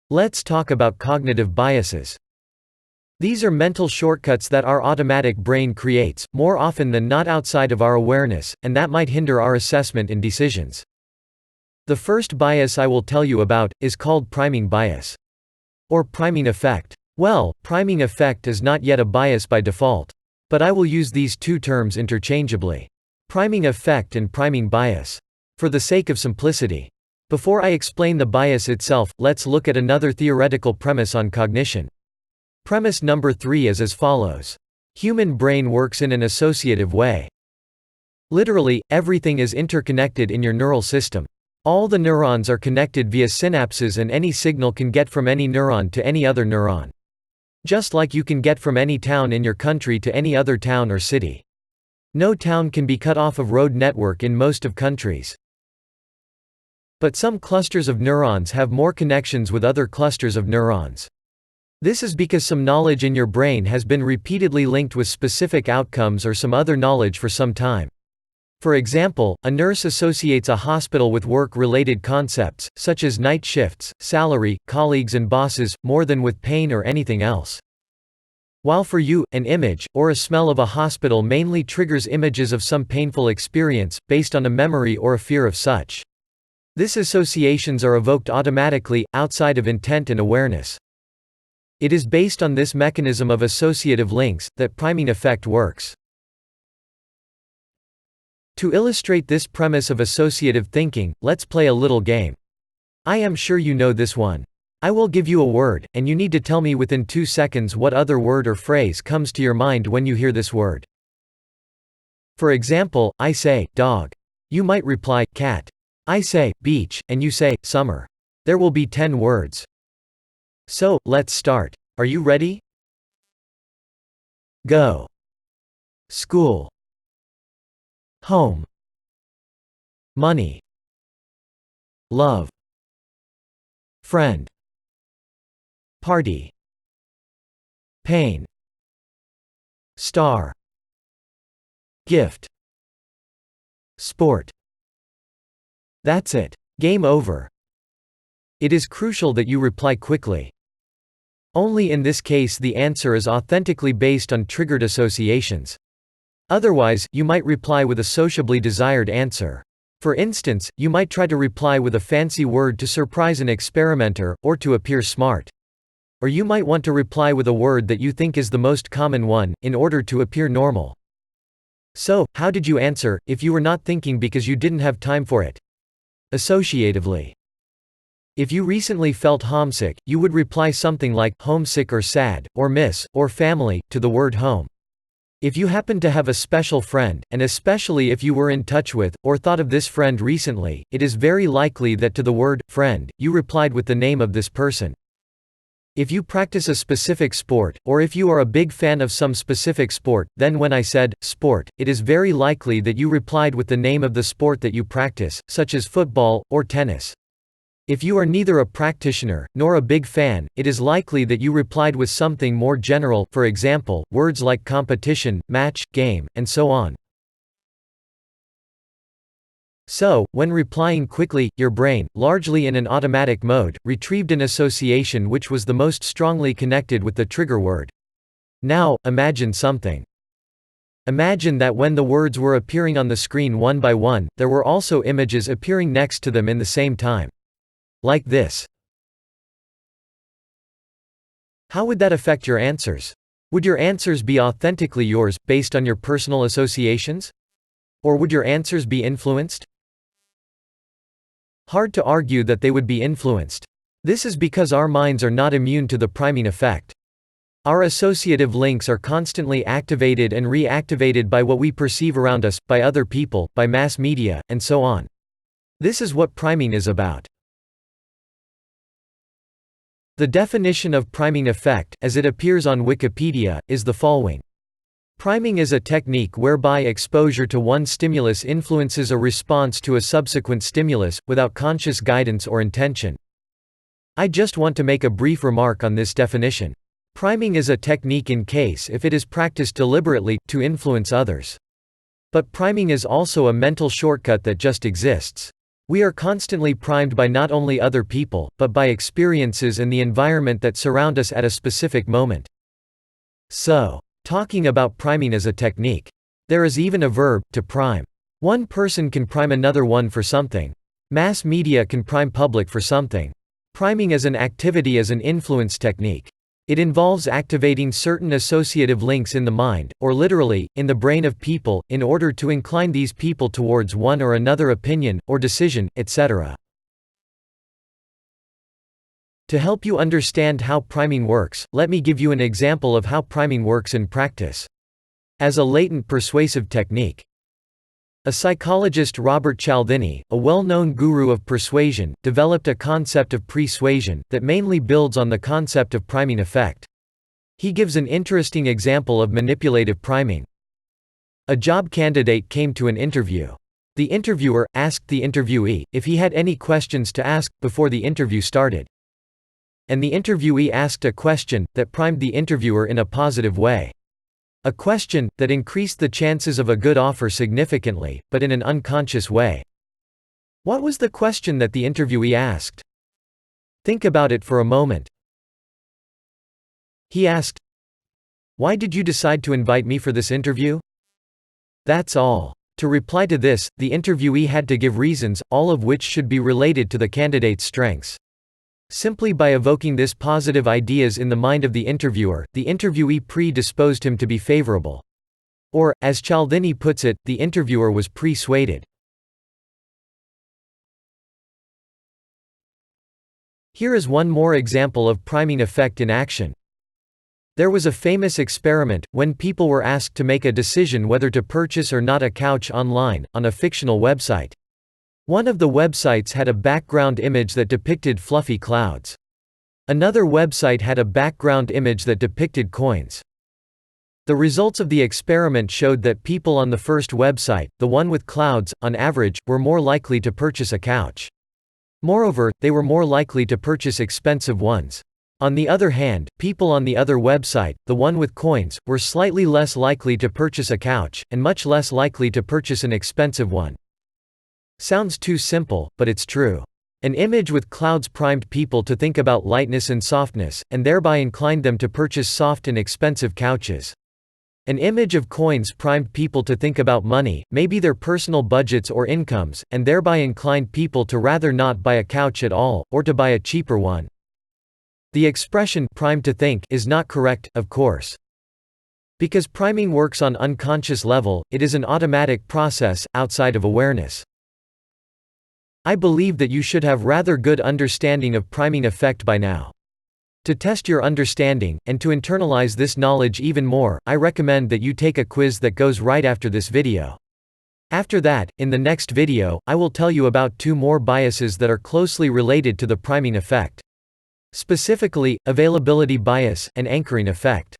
Let's talk about cognitive biases. These are mental shortcuts that our automatic brain creates, more often than not outside of our awareness, and that might hinder our assessment and decisions. The first bias I will tell you about is called priming bias. Or priming effect. Well, priming effect is not yet a bias by default. But I will use these two terms interchangeably. Priming effect and priming bias. For the sake of simplicity. Before I explain the bias itself, let's look at another theoretical premise on cognition. Premise number 3 is as follows. Human brain works in an associative way. Literally, everything is interconnected in your neural system. All the neurons are connected via synapses, and any signal can get from any neuron to any other neuron. Just like you can get from any town in your country to any other town or city. No town can be cut off of road network in most of countries. But some clusters of neurons have more connections with other clusters of neurons. This is because some knowledge in your brain has been repeatedly linked with specific outcomes or some other knowledge for some time. For example, a nurse associates a hospital with work-related concepts, such as night shifts, salary, colleagues and bosses, more than with pain or anything else. While for you, an image, or a smell of a hospital mainly triggers images of some painful experience, based on a memory or a fear of such. These associations are evoked automatically, outside of intent and awareness. It is based on this mechanism of associative links, that priming effect works. To illustrate this premise of associative thinking, let's play a little game. I am sure you know this one. I will give you a word, and you need to tell me within 2 seconds what other word or phrase comes to your mind when you hear this word. For example, I say, dog. You might reply, cat. I say, beach, and you say, summer. There will be 10 words. So, let's start. Are you ready? Go. School. Home. Money. Love. Friend. Party. Pain. Star. Gift. Sport. That's it. Game over. It is crucial that you reply quickly. Only in this case the answer is authentically based on triggered associations. Otherwise, you might reply with a sociably desired answer. For instance, you might try to reply with a fancy word to surprise an experimenter, or to appear smart. Or you might want to reply with a word that you think is the most common one, in order to appear normal. So, how did you answer, if you were not thinking because you didn't have time for it? Associatively. If you recently felt homesick, you would reply something like, homesick or sad, or miss, or family, to the word home. If you happen to have a special friend, and especially if you were in touch with, or thought of this friend recently, it is very likely that to the word, friend, you replied with the name of this person. If you practice a specific sport, or if you are a big fan of some specific sport, then when I said, sport, it is very likely that you replied with the name of the sport that you practice, such as football, or tennis. If you are neither a practitioner, nor a big fan, it is likely that you replied with something more general, for example, words like competition, match, game, and so on. So, when replying quickly, your brain, largely in an automatic mode, retrieved an association which was the most strongly connected with the trigger word. Now, imagine something. Imagine that when the words were appearing on the screen one by one, there were also images appearing next to them in the same time. Like this. How would that affect your answers? Would your answers be authentically yours, based on your personal associations? Or would your answers be influenced? Hard to argue that they would be influenced. This is because our minds are not immune to the priming effect. Our associative links are constantly activated and reactivated by what we perceive around us, by other people, by mass media, and so on. This is what priming is about. The definition of priming effect, as it appears on Wikipedia, is the following. Priming is a technique whereby exposure to one stimulus influences a response to a subsequent stimulus, without conscious guidance or intention. I just want to make a brief remark on this definition. Priming is a technique in case if it is practiced deliberately, to influence others. But priming is also a mental shortcut that just exists. We are constantly primed by not only other people, but by experiences and the environment that surround us at a specific moment. So, talking about priming as a technique. There is even a verb, to prime. One person can prime another one for something. Mass media can prime public for something. Priming as an activity is an influence technique. It involves activating certain associative links in the mind, or literally, in the brain of people, in order to incline these people towards one or another opinion, or decision, etc. To help you understand how priming works, let me give you an example of how priming works in practice. As a latent persuasive technique. A psychologist, Robert Cialdini, a well-known guru of persuasion, developed a concept of persuasion that mainly builds on the concept of priming effect. He gives an interesting example of manipulative priming. A job candidate came to an interview. The interviewer asked the interviewee if he had any questions to ask before the interview started. And the interviewee asked a question that primed the interviewer in a positive way. A question that increased the chances of a good offer significantly, but in an unconscious way. What was the question that the interviewee asked? Think about it for a moment. He asked, "Why did you decide to invite me for this interview?" That's all. To reply to this, the interviewee had to give reasons, all of which should be related to the candidate's strengths. Simply by evoking this positive ideas in the mind of the interviewer, the interviewee predisposed him to be favorable. Or, as Cialdini puts it, the interviewer was persuaded. Here is one more example of priming effect in action. There was a famous experiment, when people were asked to make a decision whether to purchase or not a couch online, on a fictional website. One of the websites had a background image that depicted fluffy clouds. Another website had a background image that depicted coins. The results of the experiment showed that people on the first website, the one with clouds, on average, were more likely to purchase a couch. Moreover, they were more likely to purchase expensive ones. On the other hand, people on the other website, the one with coins, were slightly less likely to purchase a couch, and much less likely to purchase an expensive one. Sounds too simple, but it's true. An image with clouds primed people to think about lightness and softness, and thereby inclined them to purchase soft and expensive couches. An image of coins primed people to think about money, maybe their personal budgets or incomes, and thereby inclined people to rather not buy a couch at all, or to buy a cheaper one. The expression primed to think is not correct, of course. Because priming works on unconscious level, it is an automatic process, outside of awareness. I believe that you should have rather good understanding of priming effect by now. To test your understanding, and to internalize this knowledge even more, I recommend that you take a quiz that goes right after this video. After that, in the next video, I will tell you about 2 more biases that are closely related to the priming effect. Specifically, availability bias, and anchoring effect.